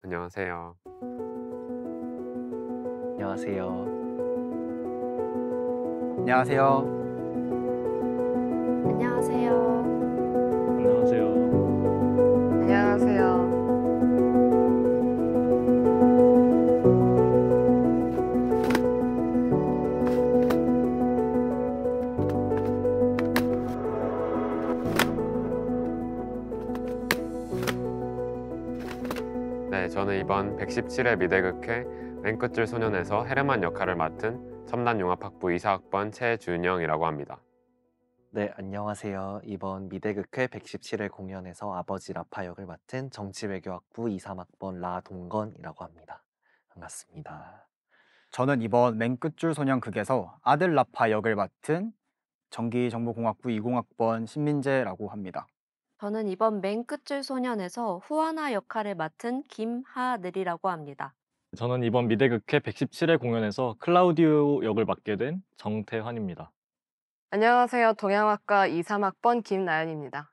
안녕하세요. 안녕하세요. 안녕하세요. 안녕하세요. 안녕하세요. 안녕하세요. 네, 저는 이번 117회 미대극회 맨 끝줄 소년에서 헤르만 역할을 맡은 첨단융합학부 이사학번 최준영이라고 합니다. 네, 안녕하세요. 이번 미대극회 117회 공연에서 아버지 라파 역을 맡은 정치외교학부 23학번 라동건이라고 합니다. 반갑습니다. 저는 이번 맨 끝줄 소년극에서 아들 라파 역을 맡은 전기정보공학부 20학번 신민재라고 합니다. 저는 이번 맨 끝줄 소년에서 후아나 역할을 맡은 김하늘이라고 합니다. 저는 이번 미대극회 117회 공연에서 클라우디오 역을 맡게 된 정태환입니다. 안녕하세요. 동양학과 23학번 김나연입니다.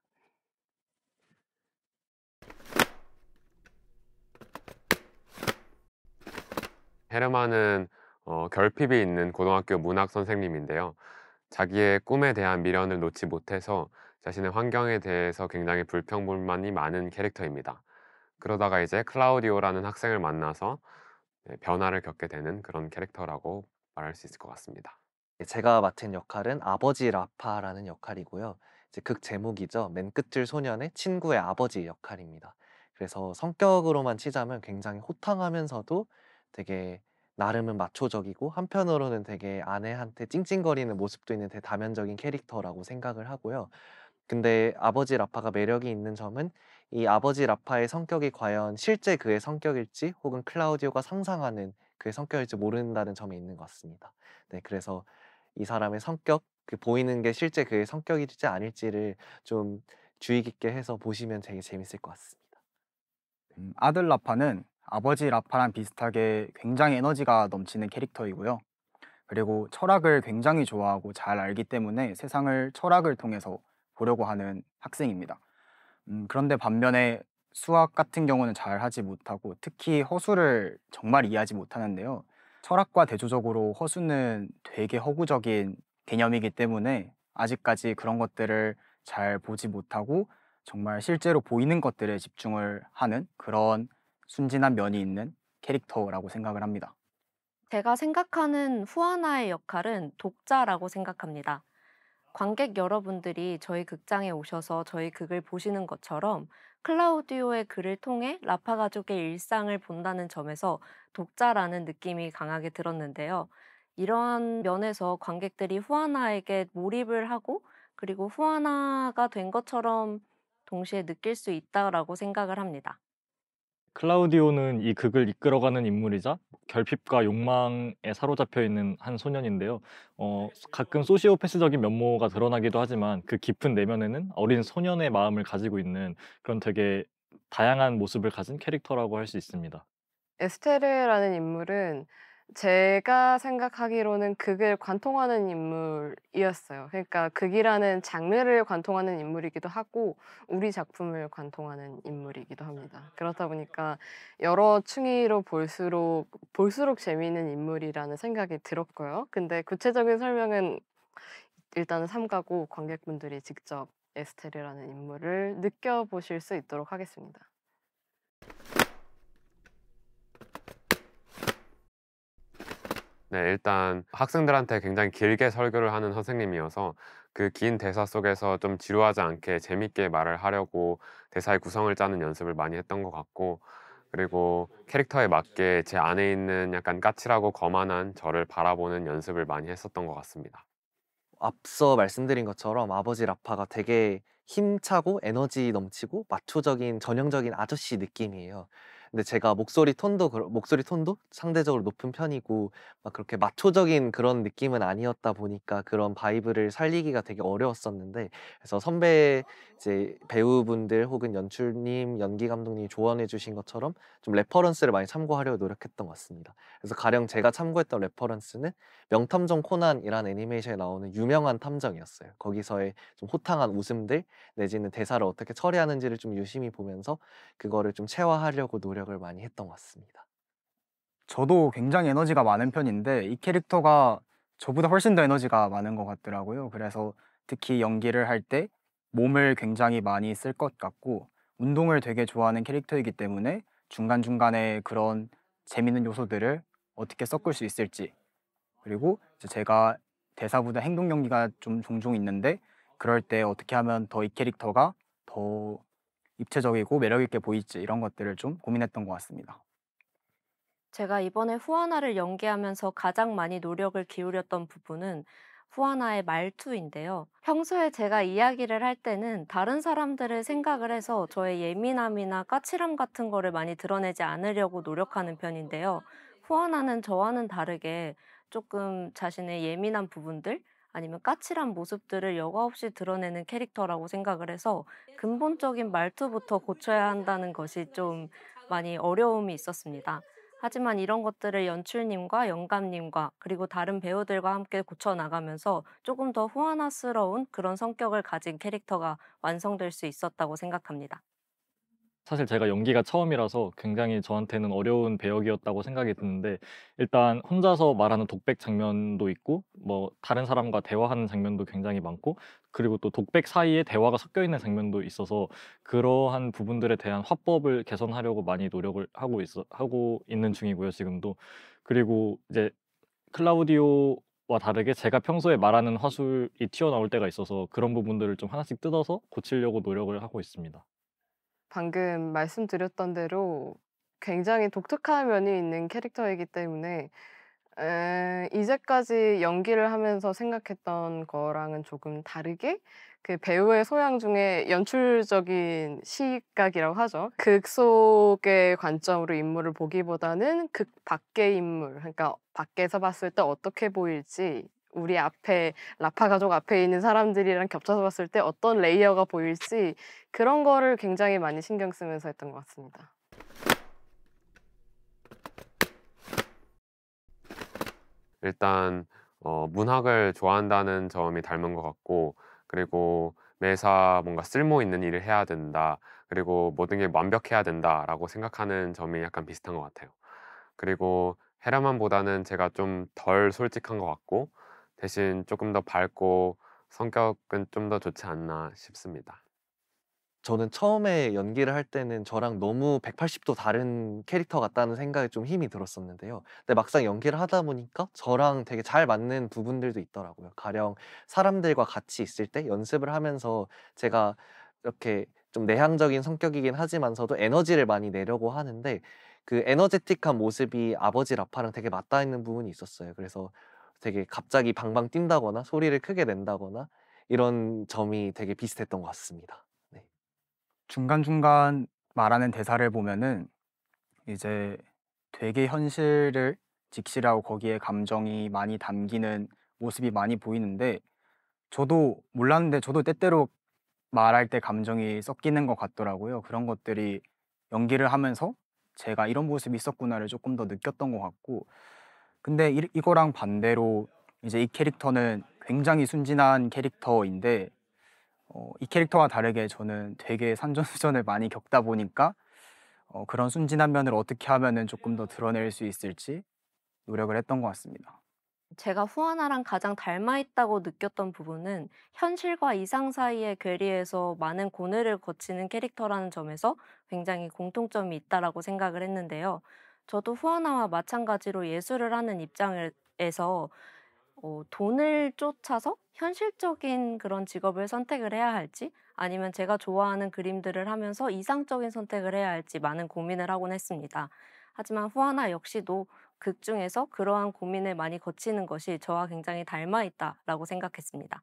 헤르만은 결핍이 있는 고등학교 문학 선생님인데요. 자기의 꿈에 대한 미련을 놓지 못해서 자신의 환경에 대해서 굉장히 불평불만이 많은 캐릭터입니다. 그러다가 이제 클라우디오라는 학생을 만나서 변화를 겪게 되는 그런 캐릭터라고 말할 수 있을 것 같습니다. 제가 맡은 역할은 아버지 라파라는 역할이고요. 이제 극 제목이죠. 맨 끝줄 소년의 친구의 아버지 역할입니다. 그래서 성격으로만 치자면 굉장히 호탕하면서도 되게 나름은 마초적이고 한편으로는 되게 아내한테 찡찡거리는 모습도 있는 되게 다면적인 캐릭터라고 생각을 하고요. 근데 아버지 라파가 매력이 있는 점은 이 아버지 라파의 성격이 과연 실제 그의 성격일지 혹은 클라우디오가 상상하는 그의 성격일지 모른다는 점이 있는 것 같습니다. 네, 그래서 이 사람의 성격, 그 보이는 게 실제 그의 성격일지 아닐지를 좀 주의 깊게 해서 보시면 되게 재밌을 것 같습니다. 아들 라파는 아버지 라파랑 비슷하게 굉장히 에너지가 넘치는 캐릭터이고요. 그리고 철학을 굉장히 좋아하고 잘 알기 때문에 세상을 철학을 통해서 보려고 하는 학생입니다. 그런데 반면에 수학 같은 경우는 잘 하지 못하고 특히 허수를 정말 이해하지 못하는데요. 철학과 대조적으로 허수는 되게 허구적인 개념이기 때문에 아직까지 그런 것들을 잘 보지 못하고 정말 실제로 보이는 것들에 집중을 하는 그런 순진한 면이 있는 캐릭터라고 생각을 합니다. 제가 생각하는 후아나의 역할은 독자라고 생각합니다. 관객 여러분들이 저희 극장에 오셔서 저희 극을 보시는 것처럼 클라우디오의 글을 통해 라파 가족의 일상을 본다는 점에서 독자라는 느낌이 강하게 들었는데요. 이러한 면에서 관객들이 후아나에게 몰입을 하고 그리고 후아나가 된 것처럼 동시에 느낄 수 있다라고 생각을 합니다. 클라우디오는 이 극을 이끌어가는 인물이자 결핍과 욕망에 사로잡혀 있는 한 소년인데요. 가끔 소시오패스적인 면모가 드러나기도 하지만 그 깊은 내면에는 어린 소년의 마음을 가지고 있는 그런 되게 다양한 모습을 가진 캐릭터라고 할 수 있습니다. 에스테르라는 인물은 제가 생각하기로는 극을 관통하는 인물이었어요. 그러니까 극이라는 장르를 관통하는 인물이기도 하고 우리 작품을 관통하는 인물이기도 합니다. 그렇다 보니까 여러 층위로 볼수록 재미있는 인물이라는 생각이 들었고요. 근데 구체적인 설명은 일단은 삼가고 관객분들이 직접 에스테르라는 인물을 느껴보실 수 있도록 하겠습니다. 네, 일단 학생들한테 굉장히 길게 설교를 하는 선생님이어서 그 긴 대사 속에서 좀 지루하지 않게 재밌게 말을 하려고 대사의 구성을 짜는 연습을 많이 했던 것 같고, 그리고 캐릭터에 맞게 제 안에 있는 약간 까칠하고 거만한 저를 바라보는 연습을 많이 했었던 것 같습니다. 앞서 말씀드린 것처럼 아버지 라파가 되게 힘차고 에너지 넘치고 마초적인 전형적인 아저씨 느낌이에요. 근데 제가 목소리 톤도 상대적으로 높은 편이고 막 그렇게 마초적인 그런 느낌은 아니었다 보니까 그런 바이브를 살리기가 되게 어려웠었는데, 그래서 선배 이제 배우분들 혹은 연출님, 연기 감독님이 조언해 주신 것처럼 좀 레퍼런스를 많이 참고하려고 노력했던 것 같습니다. 그래서 가령 제가 참고했던 레퍼런스는 명탐정 코난이라는 애니메이션에 나오는 유명한 탐정이었어요. 거기서의 좀 호탕한 웃음들 내지는 대사를 어떻게 처리하는지를 좀 유심히 보면서 그거를 좀 체화하려고 노력했던 노력을 많이 했던 것 같습니다. 저도 굉장히 에너지가 많은 편인데 이 캐릭터가 저보다 훨씬 더 에너지가 많은 것 같더라고요. 그래서 특히 연기를 할 때 몸을 굉장히 많이 쓸 것 같고 운동을 되게 좋아하는 캐릭터이기 때문에 중간중간에 그런 재밌는 요소들을 어떻게 섞을 수 있을지, 그리고 이제 제가 대사보다 행동 연기가 좀 종종 있는데 그럴 때 어떻게 하면 더 이 캐릭터가 더 입체적이고 매력 있게 보일지, 이런 것들을 좀 고민했던 것 같습니다. 제가 이번에 후아나를 연기하면서 가장 많이 노력을 기울였던 부분은 후아나의 말투인데요. 평소에 제가 이야기를 할 때는 다른 사람들을 생각을 해서 저의 예민함이나 까칠함 같은 거를 많이 드러내지 않으려고 노력하는 편인데요. 후아나는 저와는 다르게 조금 자신의 예민한 부분들 아니면 까칠한 모습들을 여과 없이 드러내는 캐릭터라고 생각을 해서 근본적인 말투부터 고쳐야 한다는 것이 좀 많이 어려움이 있었습니다. 하지만 이런 것들을 연출님과 영감님과 그리고 다른 배우들과 함께 고쳐 나가면서 조금 더 후아나스러운 그런 성격을 가진 캐릭터가 완성될 수 있었다고 생각합니다. 사실 제가 연기가 처음이라서 굉장히 저한테는 어려운 배역이었다고 생각이 드는데, 일단 혼자서 말하는 독백 장면도 있고 뭐 다른 사람과 대화하는 장면도 굉장히 많고, 그리고 또 독백 사이에 대화가 섞여 있는 장면도 있어서 그러한 부분들에 대한 화법을 개선하려고 많이 노력을 하고 있는 중이고요, 지금도. 그리고 이제 클라우디오와 다르게 제가 평소에 말하는 화술이 튀어나올 때가 있어서 그런 부분들을 좀 하나씩 뜯어서 고치려고 노력을 하고 있습니다. 방금 말씀드렸던 대로 굉장히 독특한 면이 있는 캐릭터이기 때문에 이제까지 연기를 하면서 생각했던 거랑은 조금 다르게 그 배우의 소양 중에 연출적인 시각이라고 하죠. 극 속의 관점으로 인물을 보기보다는 극 밖의 인물, 그러니까 밖에서 봤을 때 어떻게 보일지, 우리 앞에 라파 가족 앞에 있는 사람들이랑 겹쳐서 봤을 때 어떤 레이어가 보일지 그런 거를 굉장히 많이 신경 쓰면서 했던 것 같습니다. 일단 문학을 좋아한다는 점이 닮은 것 같고, 그리고 매사 뭔가 쓸모 있는 일을 해야 된다, 그리고 모든 게 완벽해야 된다라고 생각하는 점이 약간 비슷한 것 같아요. 그리고 헤라만보다는 제가 좀 덜 솔직한 것 같고, 대신 조금 더 밝고 성격은 좀 더 좋지 않나 싶습니다. 저는 처음에 연기를 할 때는 저랑 너무 180도 다른 캐릭터 같다는 생각에 좀 힘이 들었었는데요. 근데 막상 연기를 하다 보니까 저랑 되게 잘 맞는 부분들도 있더라고요. 가령 사람들과 같이 있을 때 연습을 하면서 제가 이렇게 좀 내향적인 성격이긴 하지만서도 에너지를 많이 내려고 하는데 그 에너제틱한 모습이 아버지 라파랑 되게 맞닿아 있는 부분이 있었어요. 그래서 되게 갑자기 방방 뛴다거나 소리를 크게 낸다거나 이런 점이 되게 비슷했던 것 같습니다. 네. 중간중간 말하는 대사를 보면은 이제 되게 현실을 직시하고 거기에 감정이 많이 담기는 모습이 많이 보이는데, 저도 몰랐는데 저도 때때로 말할 때 감정이 섞이는 것 같더라고요. 그런 것들이 연기를 하면서 제가 이런 모습이 있었구나를 조금 더 느꼈던 것 같고, 근데 이거랑 반대로 이제 이 캐릭터는 굉장히 순진한 캐릭터인데 이 캐릭터와 다르게 저는 되게 산전수전을 많이 겪다 보니까 그런 순진한 면을 어떻게 하면은 조금 더 드러낼 수 있을지 노력을 했던 것 같습니다. 제가 후아나랑 가장 닮아 있다고 느꼈던 부분은 현실과 이상 사이의 괴리에서 많은 고뇌를 거치는 캐릭터라는 점에서 굉장히 공통점이 있다라고 생각을 했는데요. 저도 후아나와 마찬가지로 예술을 하는 입장에서 돈을 쫓아서 현실적인 그런 직업을 선택을 해야 할지 아니면 제가 좋아하는 그림들을 하면서 이상적인 선택을 해야 할지 많은 고민을 하곤 했습니다. 하지만 후아나 역시도 극 중에서 그러한 고민을 많이 거치는 것이 저와 굉장히 닮아 있다라고 생각했습니다.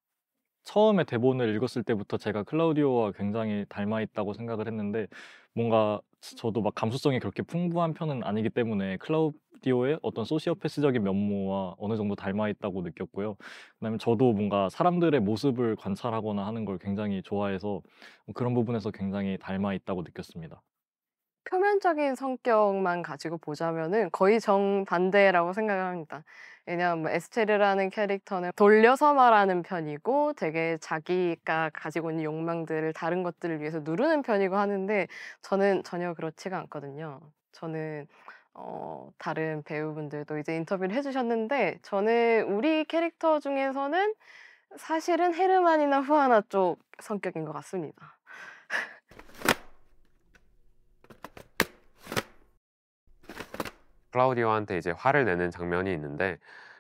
처음에 대본을 읽었을 때부터 제가 클라우디오와 굉장히 닮아 있다고 생각을 했는데, 뭔가 저도 막 감수성이 그렇게 풍부한 편은 아니기 때문에 클라우디오의 어떤 소시오패스적인 면모와 어느 정도 닮아 있다고 느꼈고요. 그다음에 저도 뭔가 사람들의 모습을 관찰하거나 하는 걸 굉장히 좋아해서 그런 부분에서 굉장히 닮아 있다고 느꼈습니다. 표면적인 성격만 가지고 보자면은 거의 정반대라고 생각을 합니다. 왜냐하면 뭐 에스테르라는 캐릭터는 돌려서 말하는 편이고 되게 자기가 가지고 있는 욕망들을 다른 것들을 위해서 누르는 편이고 하는데 저는 전혀 그렇지가 않거든요. 저는 다른 배우분들도 이제 인터뷰를 해 주셨는데 저는 우리 캐릭터 중에서는 사실은 헤르만이나 후아나 쪽 성격인 것 같습니다. 클라우디오한테 이제 화를 내는 장면이 있는데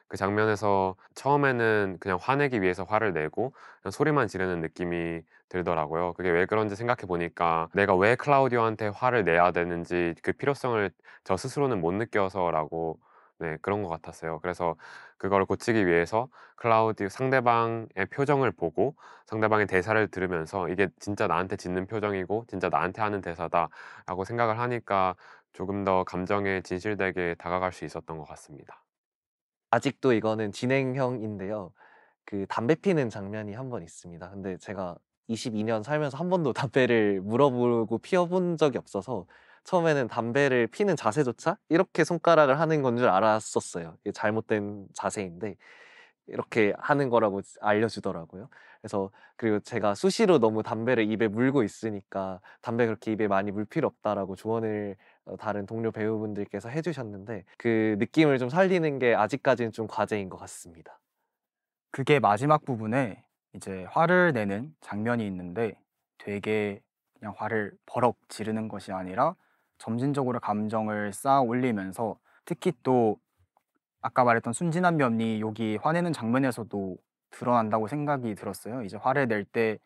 그 장면에서 처음에는 그냥 화내기 위해서 화를 내고 그냥 소리만 지르는 느낌이 들더라고요. 그게 왜 그런지 생각해 보니까 내가 왜 클라우디오한테 화를 내야 되는지 그 필요성을 저 스스로는 못 느껴서라고 네, 그런 것 같았어요. 그래서 그걸 고치기 위해서 상대방의 표정을 보고 상대방의 대사를 들으면서 이게 진짜 나한테 짓는 표정이고 진짜 나한테 하는 대사다라고 생각을 하니까 조금 더 감정에 진실되게 다가갈 수 있었던 것 같습니다. 아직도 이거는 진행형인데요. 그 담배 피는 장면이 한 번 있습니다. 근데 제가 22년 살면서 한 번도 담배를 물어보고 피워 본 적이 없어서 처음에는 담배를 피는 자세조차 이렇게 손가락을 하는 건 줄 알았었어요. 이게 잘못된 자세인데 이렇게 하는 거라고 알려주더라고요. 그래서 그리고 제가 수시로 너무 담배를 입에 물고 있으니까 "담배 그렇게 입에 많이 물 필요 없다."라고 조언을 다른 동료 배우분들께서 해 주셨는데 그 느낌을 좀 살리는 게 아직까지는 좀 과제인 것 같습니다. 그게 마지막 부분에 이제 화를 내는 장면이 있는데 되게 그냥 화를 버럭 지르는 것이 아니라 점진적으로 감정을 쌓아 올리면서 특히 또 아까 말했던 순진한 면이 여기 화내는 장면에서도 드러난다고 생각이 들었어요. 이제 화를 낼 때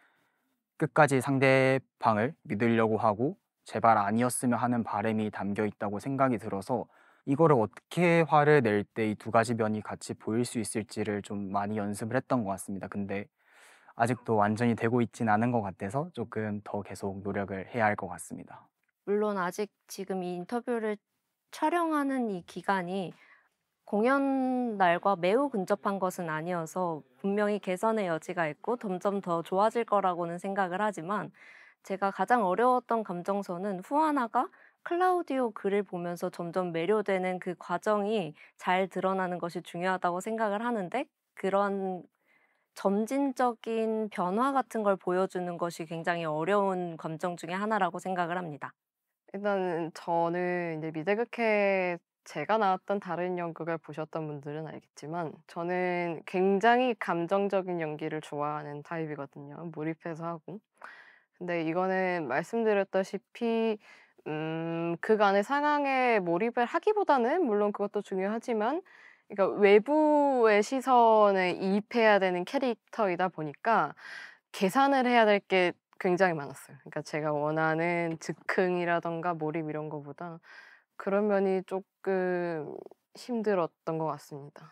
끝까지 상대방을 믿으려고 하고 제발 아니었으면 하는 바람이 담겨 있다고 생각이 들어서 이거를 어떻게 화를 낼 때 이 두 가지 면이 같이 보일 수 있을지를 좀 많이 연습을 했던 것 같습니다. 근데 아직도 완전히 되고 있진 않은 것 같아서 조금 더 계속 노력을 해야 할 것 같습니다. 물론 아직 지금 이 인터뷰를 촬영하는 이 기간이 공연 날과 매우 근접한 것은 아니어서 분명히 개선의 여지가 있고 점점 더 좋아질 거라고는 생각을 하지만 제가 가장 어려웠던 감정선은 후아나가 클라우디오 글을 보면서 점점 매료되는 그 과정이 잘 드러나는 것이 중요하다고 생각을 하는데 그런 점진적인 변화 같은 걸 보여주는 것이 굉장히 어려운 감정 중에 하나라고 생각을 합니다. 일단은 저는 이제 미대극해 제가 나왔던 다른 연극을 보셨던 분들은 알겠지만 저는 굉장히 감정적인 연기를 좋아하는 타입이거든요, 몰입해서 하고. 근데 이거는 말씀드렸다시피 극 안의 상황에 몰입을 하기보다는 물론 그것도 중요하지만 그러니까 외부의 시선에 이입해야 되는 캐릭터이다 보니까 계산을 해야 될 게 굉장히 많았어요. 그러니까 제가 원하는 즉흥이라든가 몰입 이런 거보다 그런 면이 쪼끔 힘들었던 것 같습니다.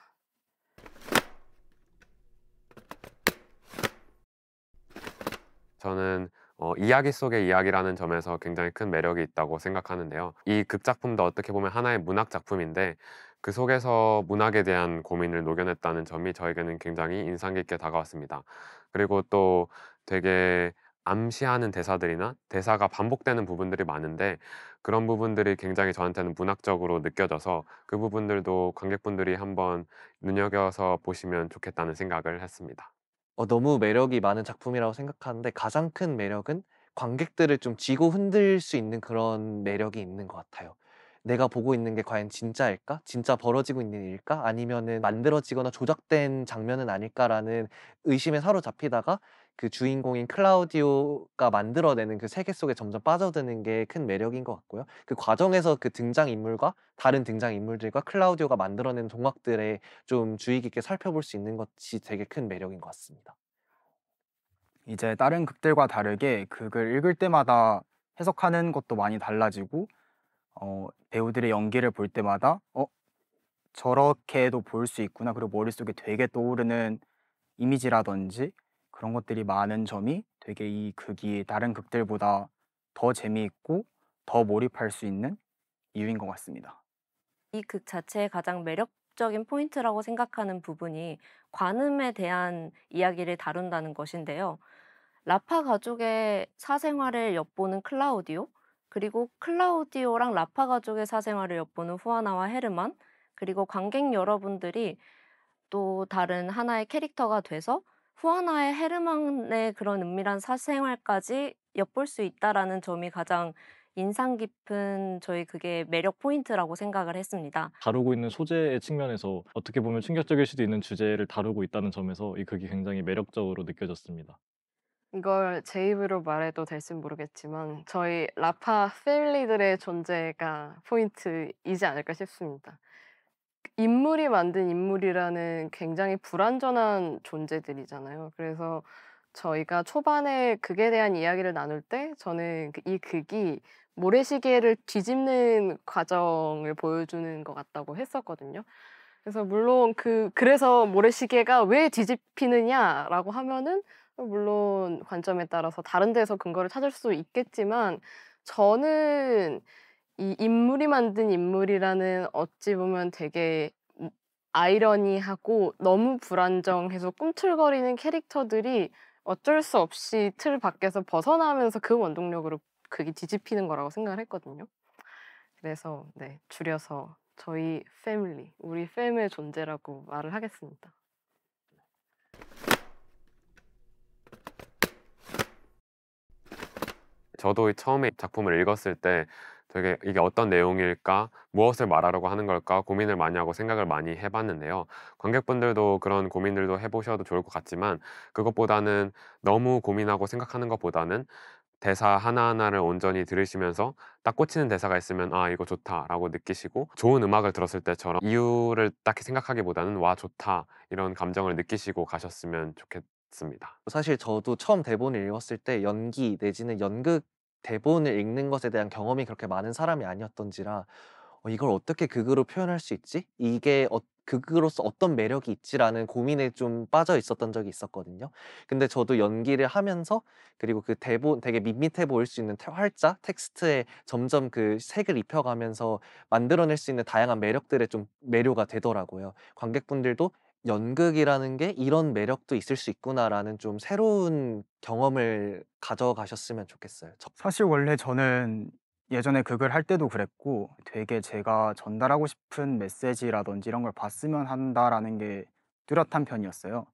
저는 이야기 속의 이야기라는 점에서 굉장히 큰 매력이 있다고 생각하는데요. 이 극작품도 어떻게 보면 하나의 문학 작품인데 그 속에서 문학에 대한 고민을 녹여냈다는 점이 저에게는 굉장히 인상 깊게 다가왔습니다. 그리고 또 되게 암시하는 대사들이나 대사가 반복되는 부분들이 많은데 그런 부분들이 굉장히 저한테는 문학적으로 느껴져서 그 부분들도 관객분들이 한번 눈여겨서 보시면 좋겠다는 생각을 했습니다. 너무 매력이 많은 작품이라고 생각하는데 가장 큰 매력은 관객들을 좀 쥐고 흔들 수 있는 그런 매력이 있는 것 같아요. '내가 보고 있는 게 과연 진짜일까? 진짜 벌어지고 있는 일일까? 아니면은 만들어지거나 조작된 장면은 아닐까?'라는 의심에 사로잡히다가 그 주인공인 클라우디오가 만들어내는 그 세계 속에 점점 빠져드는 게 큰 매력인 것 같고요. 그 과정에서 그 등장인물과 다른 등장인물들과 클라우디오가 만들어낸 종합들의 좀 주의 깊게 살펴볼 수 있는 것이 되게 큰 매력인 것 같습니다. 이제 다른 극들과 다르게 극을 읽을 때마다 해석하는 것도 많이 달라지고 배우들의 연기를 볼 때마다 저렇게도 볼 수 있구나. 그리고 머릿속에 되게 떠오르는 이미지라든지 그런 것들이 많은 점이 되게 이 극이 다른 극들보다 더 재미있고 더 몰입할 수 있는 이유인 것 같습니다. 이 극 자체의 가장 매력적인 포인트라고 생각하는 부분이 관음에 대한 이야기를 다룬다는 것인데요. 라파 가족의 사생활을 엿보는 클라우디오, 그리고 클라우디오랑 라파 가족의 사생활을 엿보는 후아나와 헤르만, 그리고 관객 여러분들이 또 다른 하나의 캐릭터가 돼서 후아나의 헤르만의 그런 은밀한 사생활까지 엿볼 수 있다라는 점이 가장 인상 깊은 저희 그게 매력 포인트라고 생각을 했습니다. 다루고 있는 소재의 측면에서 어떻게 보면 충격적일 수도 있는 주제를 다루고 있다는 점에서 이 극이 굉장히 매력적으로 느껴졌습니다. 이걸 제 입으로 말해도 될진 모르겠지만 저희 라파 패밀리들의 존재가 포인트이지 않을까 싶습니다. 인물이 만든 인물이라는 굉장히 불완전한 존재들이잖아요. 그래서 저희가 초반에 극에 대한 이야기를 나눌 때 저는 이 극이 모래시계를 뒤집는 과정을 보여주는 것 같다고 했었거든요. 그래서 물론 그래서 모래시계가 왜 뒤집히느냐라고 하면은 물론 관점에 따라서 다른 데서 근거를 찾을 수 있겠지만 저는 이 인물이 만든 인물이라는 어찌 보면 되게 아이러니하고 너무 불안정해서 꿈틀거리는 캐릭터들이 어쩔 수 없이 틀 밖에서 벗어나면서 그 원동력으로 그게 뒤집히는 거라고 생각을 했거든요. 그래서 네, 줄여서 저희 패밀리, 우리 팸의 존재라고 말을 하겠습니다. 저도 처음에 작품을 읽었을 때 되게 '이게 어떤 내용일까? 무엇을 말하려고 하는 걸까?' 고민을 많이 하고 생각을 많이 해 봤는데요. 관객분들도 그런 고민들도 해 보셔도 좋을 것 같지만 그것보다는 너무 고민하고 생각하는 것보다는 대사 하나하나를 온전히 들으시면서 딱 꽂히는 대사가 있으면 '아 이거 좋다.'라고 느끼시고 좋은 음악을 들었을 때처럼 이유를 딱히 생각하기보다는 '와 좋다.' 이런 감정을 느끼시고 가셨으면 좋겠습니다. 사실 저도 처음 대본을 읽었을 때 연기 내지는 연극 대본을 읽는 것에 대한 경험이 그렇게 많은 사람이 아니었던지라 '이걸 어떻게 극으로 표현할 수 있지? 이게 극으로서 어떤 매력이 있지?'라는 고민에 좀 빠져 있었던 적이 있었거든요. 근데 저도 연기를 하면서 그리고 그 대본 되게 밋밋해 보일 수 있는 활자, 텍스트에 점점 그 색을 입혀가면서 만들어낼 수 있는 다양한 매력들에 좀 매료가 되더라고요. 관객분들도 '연극이라는 게 이런 매력도 있을 수 있구나.'라는 좀 새로운 경험을 가져가셨으면 좋겠어요. 사실 원래 저는 예전에 극을 할 때도 그랬고 되게 제가 전달하고 싶은 메시지라든지 이런 걸 봤으면 한다라는 게 뚜렷한 편이었어요.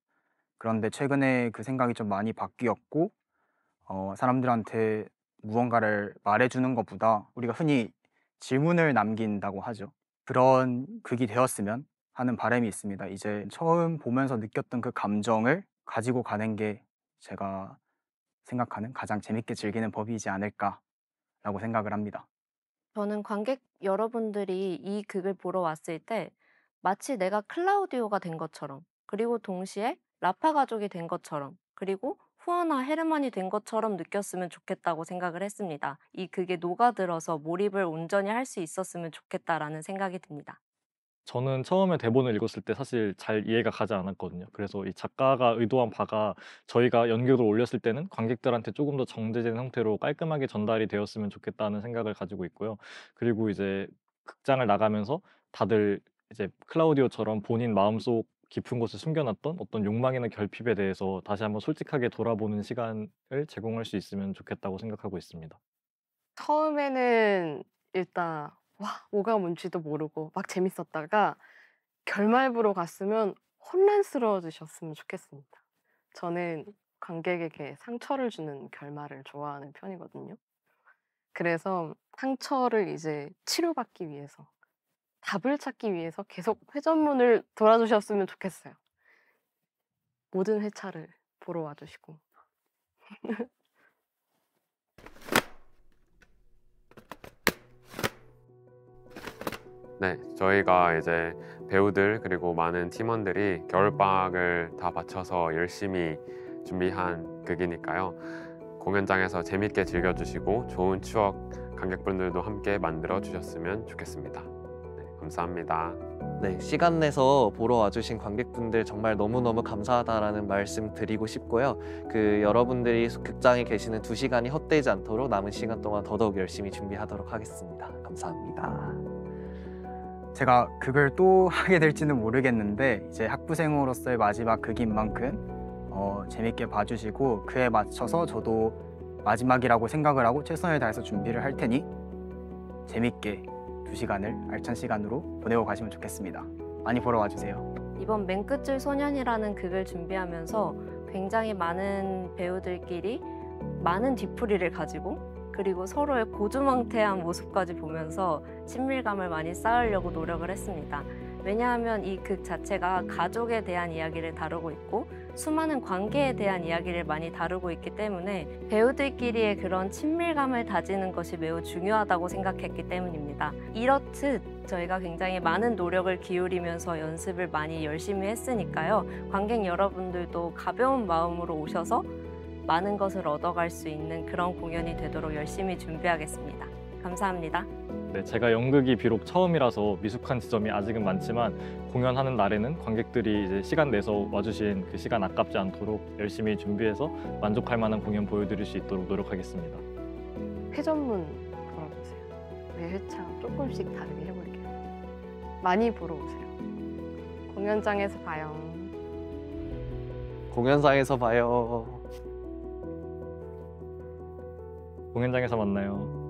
그런데 최근에 그 생각이 좀 많이 바뀌었고 사람들한테 무언가를 말해주는 것보다 우리가 흔히 질문을 남긴다고 하죠. 그런 극이 되었으면 하는 바람이 있습니다. 이제 처음 보면서 느꼈던 그 감정을 가지고 가는 게 제가 생각하는 가장 재밌게 즐기는 법이지 않을까라고 생각을 합니다. 저는 관객 여러분들이 이 극을 보러 왔을 때 마치 내가 클라우디오가 된 것처럼, 그리고 동시에 라파 가족이 된 것처럼, 그리고 후아나 헤르만이 된 것처럼 느꼈으면 좋겠다고 생각을 했습니다. 이 극에 녹아들어서 몰입을 온전히 할 수 있었으면 좋겠다라는 생각이 듭니다. 저는 처음에 대본을 읽었을 때 사실 잘 이해가 가지 않았거든요. 그래서 이 작가가 의도한 바가 저희가 연극을 올렸을 때는 관객들한테 조금 더 정제된 형태로 깔끔하게 전달이 되었으면 좋겠다는 생각을 가지고 있고요. 그리고 이제 극장을 나가면서 다들 이제 클라우디오처럼 본인 마음속 깊은 곳에 숨겨놨던 어떤 욕망이나 결핍에 대해서 다시 한번 솔직하게 돌아보는 시간을 제공할 수 있으면 좋겠다고 생각하고 있습니다. 처음에는 일단 와 뭐가 뭔지도 모르고 막 재밌었다가 결말부로 갔으면 혼란스러워지셨으면 좋겠습니다. 저는 관객에게 상처를 주는 결말을 좋아하는 편이거든요. 그래서 상처를 이제 치료받기 위해서, 답을 찾기 위해서 계속 회전문을 돌아주셨으면 좋겠어요. 모든 회차를 보러 와주시고. 네. 저희가 이제 배우들 그리고 많은 팀원들이 겨울방학을 다 바쳐서 열심히 준비한 극이니까요. 공연장에서 재밌게 즐겨주시고 좋은 추억 관객분들도 함께 만들어 주셨으면 좋겠습니다. 네, 감사합니다. 네, 시간 내서 보러 와주신 관객분들 정말 너무너무 감사하다라는 말씀 드리고 싶고요. 여러분들이 극장에 계시는 2시간이 헛되지 않도록 남은 시간 동안 더더욱 열심히 준비하도록 하겠습니다. 감사합니다. 제가 극을 또 하게 될지는 모르겠는데 이제 학부생으로서의 마지막 극인 만큼 재밌게 봐주시고 그에 맞춰서 저도 마지막이라고 생각을 하고 최선을 다해서 준비를 할 테니 재밌게 2시간을 알찬 시간으로 보내고 가시면 좋겠습니다. 많이 보러 와주세요. 이번 맨끝줄 소년이라는 극을 준비하면서 굉장히 많은 배우들끼리 많은 뒤풀이를 가지고 그리고 서로의 고주망태한 모습까지 보면서 친밀감을 많이 쌓으려고 노력을 했습니다. 왜냐하면 이 극 자체가 가족에 대한 이야기를 다루고 있고 수많은 관계에 대한 이야기를 많이 다루고 있기 때문에 배우들끼리의 그런 친밀감을 다지는 것이 매우 중요하다고 생각했기 때문입니다. 이렇듯 저희가 굉장히 많은 노력을 기울이면서 연습을 많이 열심히 했으니까요. 관객 여러분들도 가벼운 마음으로 오셔서 많은 것을 얻어갈 수 있는 그런 공연이 되도록 열심히 준비하겠습니다. 감사합니다. 네, 제가 연극이 비록 처음이라서 미숙한 지점이 아직은 많지만 공연하는 날에는 관객들이 이제 시간 내서 와주신 그 시간 아깝지 않도록 열심히 준비해서 만족할 만한 공연 보여드릴 수 있도록 노력하겠습니다. 회전문 보러 오세요. 매 회차 조금씩 다르게 해볼게요. 많이 보러 오세요. 공연장에서 봐요. 공연장에서 봐요. 공연장에서 만나요.